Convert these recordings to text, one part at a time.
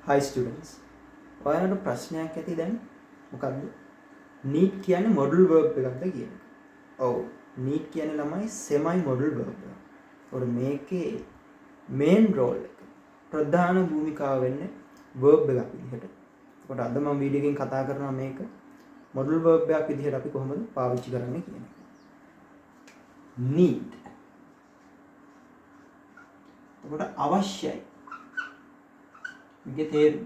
Hi students. ඔයාලට ප්‍රශ්නයක් ඇති දැන් මොකද්ද? need කියන්නේ modal verb එකක්ද කියන එක. ඔව්. need කියන්නේ ළමයි semi modal verb එක. ඒකට මේකේ main role එක ප්‍රධාන භූමිකාව වෙන්නේ verb එකක් විදිහට. ඒකට අද මම වීඩියෝ එකකින් කතා කරනවා මේක modal verb එකක් විදිහට අපි කොහොමද පාවිච්චි කරන්නේ කියන එක. need. ඒකට අවශ්‍යයි. මේකේ තේරුම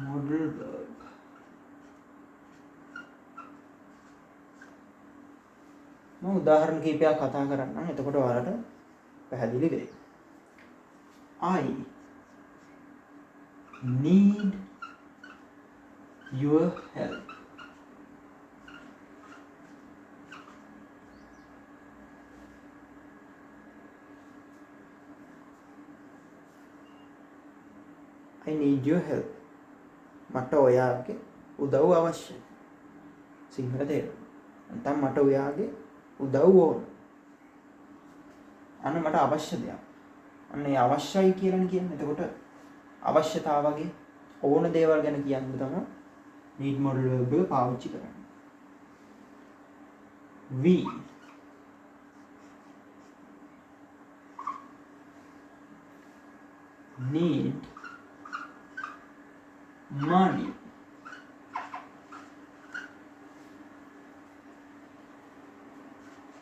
modal verb. මම උදාහරණ කිහිපයක් කතා කරන්නම්. එතකොට ඔයාලට පැහැදිලි වෙයි. I need your help. I need your help. මට ඔයාගේ උදව් අවශ්‍යයි. සිංහල තේරුම. නැත්නම් මට ඔයාගේ උදව් ඕන. අන්න මට අවශ්‍ය දෙයක්. අන්න ඒ අවශ්‍යයි කියලා කියන්නේ. එතකොට අවශ්‍යතාවගේ ඕන දේවල් ගැන කියන්න තමයි need modal verb එක පාවිච්චි කරන්නේ. We need money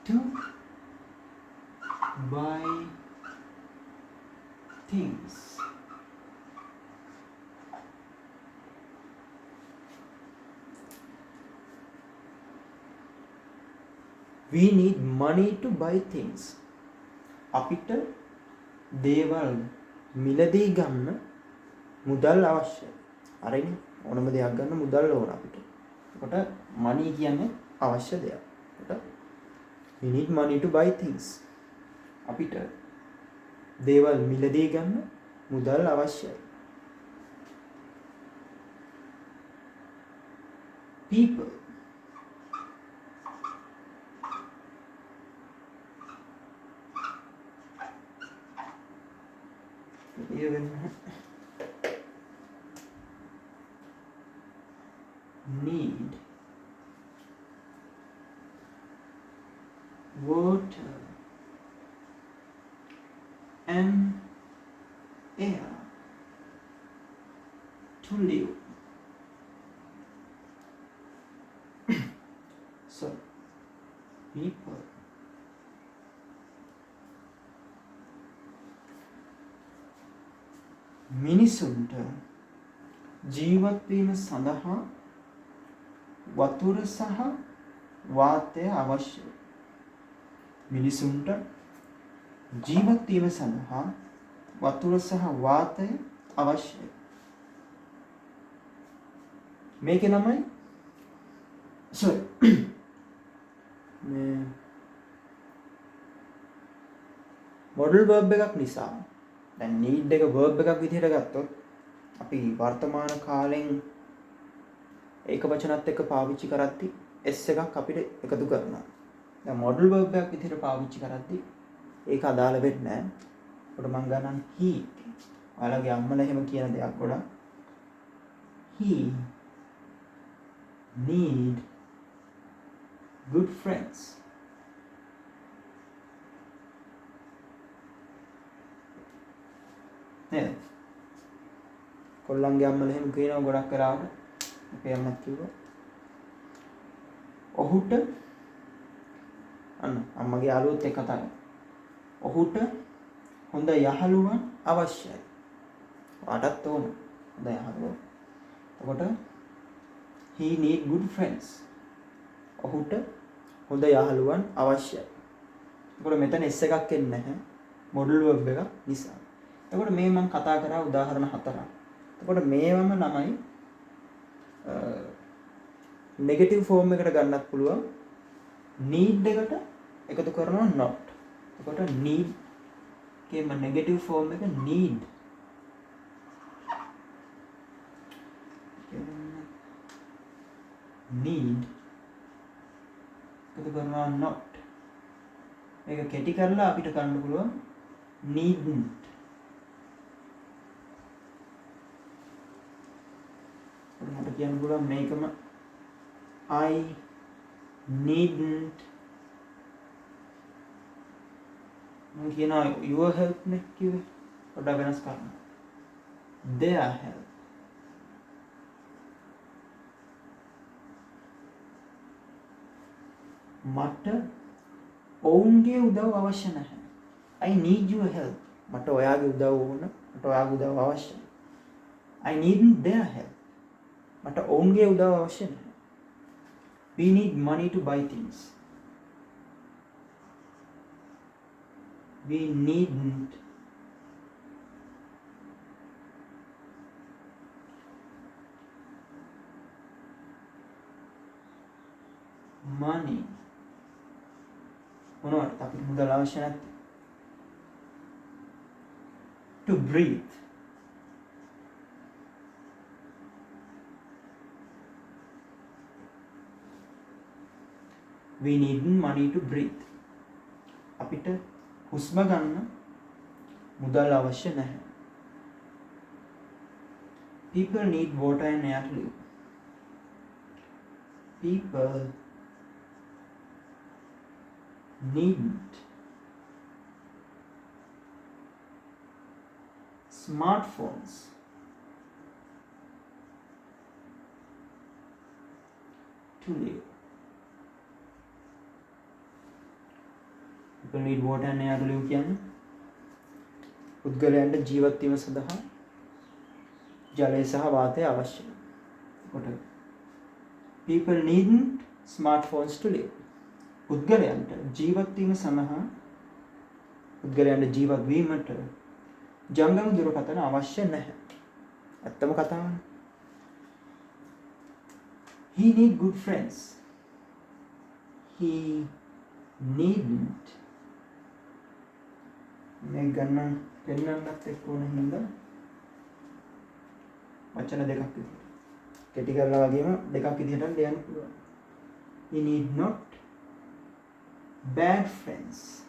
to buy things. We need money to buy things. අපිට දේවල් මිලදී ගන්න මුදල් අවශ්‍යයි. හරිනේ? ඕනම දෙයක් ගන්න මුදල් ඕන අපිට. එතකොට money කියන්නේ අවශ්‍ය දෙයක්. එතකොට we need money to buy things. අපිට දේවල් මිලදී ගන්න මුදල් අවශ්‍යයි. People need water and air to live. So people මිනිසුන්ට ජීවත් වීම සඳහා වතුර සහ වාතය අවශ්‍යයි. මිනිසුන්ට ජීවත් වීම සඳහා වතුර සහ වාතය අවශ්‍යයි. මේකේ නමයි මේ modal verb එකක් නිසා දැන් need එක verb එකක් විදිහට ගත්තොත් අපි වර්තමාන කාලෙන් ඒක වචනත් එක්ක පාවිච්චි කරද්දී s එකක් අපිට එකතු කරනවා. දැන් modal verb එකක් විදිහට පාවිච්චි කරද්දී ඒක අදාළ වෙන්නේ නැහැ. ඒකට මම ගන්නම් he. ඔයාලගේ අම්මලා එහෙම කියන දෙයක් ගොඩක්. He need good friends. නේද? කොල්ලන්ගේ අම්මලා එහෙම කියනවා ගොඩක් කරාට අපේ අම්මත් කිව්වා. ඔහුට අන්න අම්මගේ යාළුවොත් එක්ක කතා කරනවා. ඔහුට හොඳ යහළුවන් අවශ්‍යයි. ඔයාටත් ඕන හොඳ යහළුවෝ. එතකොට he need good friends. ඔහුට හොඳ යහළුවන් අවශ්‍යයි. එතකොට මෙතන s එකක් එන්නේ නැහැ. modal verb එක නිසා. එතකොට මේ මම කතා කරා උදාහරණ 4ක්. එතකොට මේවම ළමයි නෙගටිව් ෆෝම් එකකට ගන්නත් පුළුවන්. need එකට එකතු කරනවා not. එතකොට need කේම නෙගටිව් ෆෝම් එක need. need එකතු කරනවා not. මේක කෙටි කරලා අපිට ගන්න පුළුවන් needn't. මට කියන්න පුළුවන් මේකම I needn't මම කියනවා your help නේ කිව්වේ. පොඩ්ඩක් වෙනස් කරන්න. their help. මට ඔවුන්ගේ උදව් අවශ්‍ය නැහැ. I need your help. මට ඔයාගේ උදව් ඕන. මට ඔයාගේ උදව් අවශ්‍යයි. I needn't their help. මට ඔවුන්ගේ උදව් අවශ්‍ය නැහැ. We need money to buy things. We needn't money. මොනවද අපිට මුදල් අවශ්‍ය නැත්තේ? To breathe. We need money to breathe. අපිට හුස්ම ගන්න මුදල් අවශ්‍ය නැහැ. People need water and air to live. People need smartphones to live. People need water and air to live කියන්නේ පුද්ගලයන්ට ජීවත් වීම සඳහා ජලය සහ වාතය අවශ්‍යයි. කොට people need smartphones to live. පුද්ගලයන්ට ජීවත් වීම සඳහා පුද්ගලයන්ට ජීවත් වීමට ජංගම දුරකථන අවශ්‍ය නැහැ. ඇත්තම කතාවනේ. He need good friends. He needn't මේ ගණන් පෙන්නන්නත් එක්ක ඕන හින්දා වචන දෙකක් විදිහට කෙටි කරලා වගේම දෙකක් විදිහට ලියන්න පුළුවන්. He need not bad friends.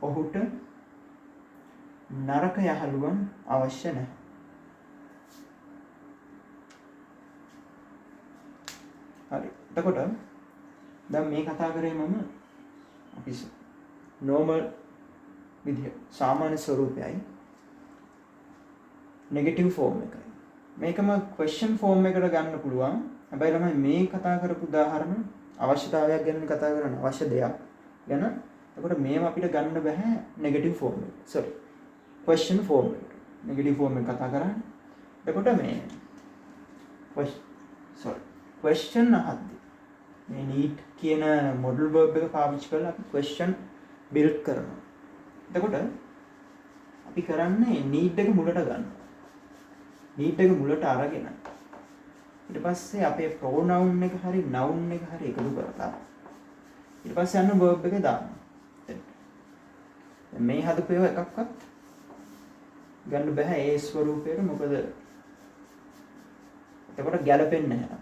ඔහුට නරක යහළුවන් අවශ්‍ය නැහැ. හරි. එතකොට දැන් මේ කතා කරේ මම අපි normal විදිය සාමාන්‍ය ස්වරූපයයි negative form එකයි. මේකම question form එකට ගන්න පුළුවන්. හැබැයි ළමයි මේ කතා කරපු උදාහරණ අවශ්‍යතාවයක් ගැන කතා කරන අවශ්‍ය දෙයක් ගැන. එතකොට මේව අපිට ගන්න බෑ negative form එක. sorry. question form එක. negative form එක කතා කරන්නේ. එතකොට මේ question අහද්දී මේ need කියන modal verb එක පාවිච්චි කරලා අපි question build කරනවා. එතකොට අපි කරන්නේ need එක මුලට ගන්නවා. need එක මුලට අරගෙන ඊට පස්සේ අපේ pronoun එක හරි noun එක හරි එකතු කරලා ඊට පස්සේ යන verb එක දානවා. මේ හදපු ඒවා එකක්වත් ගන්න බෑ ඒ ස්වරූපයට. මොකද එතකොට ගැලපෙන්නේ නැහැ.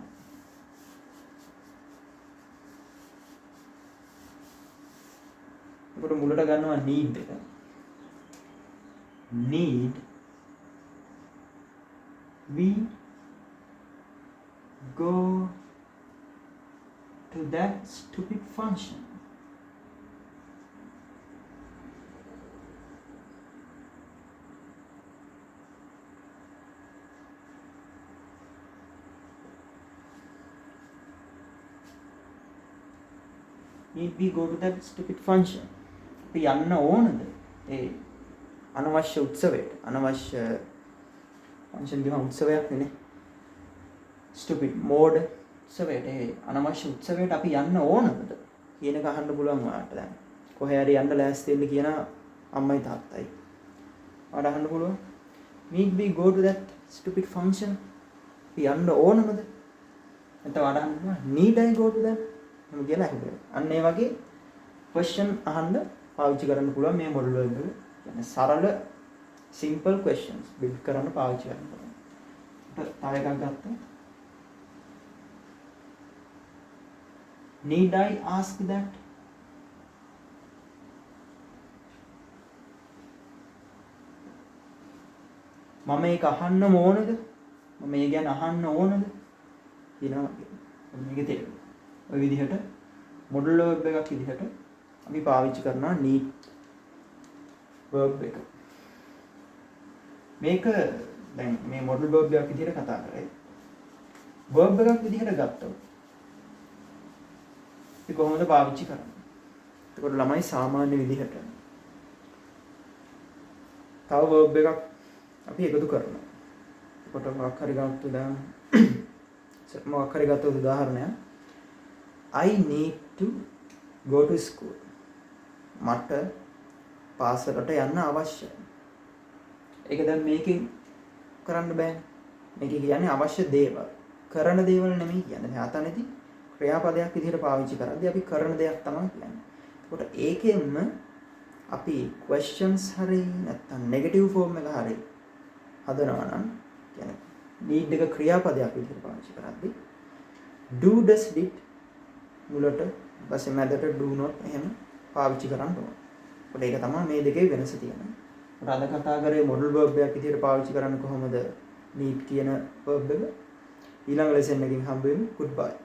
එතකොට මුලට ගන්නවා need එක. need we go to that stupid function. Need we go to that stupid function. අපි යන්න ඕනද ඒ අනවශ්‍ය උත්සවයට? අනවශ්‍ය function ගිම උත්සවයක් නේ. stupid mode උත්සවයට ඒ අනවශ්‍ය උත්සවයට අපි යන්න ඕනද කියන එක අහන්න පුළුවන් ඔයාලට. දැන් කොහේ හරි යන්න ලෑස්ති වෙන්න කියන අම්මයි තාත්තයි. ඔයාලට අහන්න පුළුවන් need we go to that stupid function. අපි යන්න ඕනමද? නැත්නම් ඔයාලට අහන්න පුළුවන් need I go to that මම කියලා අහුවෙයි. අන්න ඒ වගේ question අහන්න පාවිච්චි කරන්න පුළුවන් මේ model verb එක. يعني සරල simple questions build කරන්න පාවිච්චි කරන්න පුළුවන්. තව එකක් ගත්තා. Need I ask that? මම මේක අහන්න ඕනද? මම මේ ගැන අහන්න ඕනද? කියනවා. මේක තේරෙන්නේ. ඔය විදිහට මොඩල් verb එකක් විදිහට අපි පාවිච්චි කරනවා need verb එක. මේක දැන් මේ මොඩල් verb එකක් විදිහට කතා කරේ. verb එකක් විදිහට ගත්තොත් ඒක කොහොමද පාවිච්චි කරන්නේ? එතකොට ළමයි සාමාන්‍ය විදිහට තව verb එකක් අපි එකතු කරනවා. එතකොට මොකක් හරි ගත්තොත් උදාහරණයක් I need to go to school. මට පාසලට යන්න අවශ්‍යයි. ඒක දැන් මේකෙන් කරන්න බෑ. මේක කියන්නේ අවශ්‍ය දේවල්. කරන දේවල් නෙමෙයි කියන්නේ. මේ අතනදී ක්‍රියාපදයක් විදිහට පාවිච්චි කරද්දී අපි කරන දෙයක් තමයි කියන්නේ. ඒකට ඒකෙන්ම අපි questions හරි නැත්නම් negative form එක හරි හදනවා නම් කියන්නේ need එක ක්‍රියාපදයක් විදිහට පාවිච්චි කරද්දී do does did මුලට ඊපස්සේ මැදට do not එහෙම පාවිච්චි කරන්න ඕන. ඒකට ඒක තමයි මේ දෙකේ වෙනස තියෙන්නේ. ඒකට අද කතා කරේ modal verb එකක් විදිහට පාවිච්චි කරන්නේ කොහොමද need කියන verb එක. ඊළඟ lesson එකකින් හම්බ වෙමු. goodbye.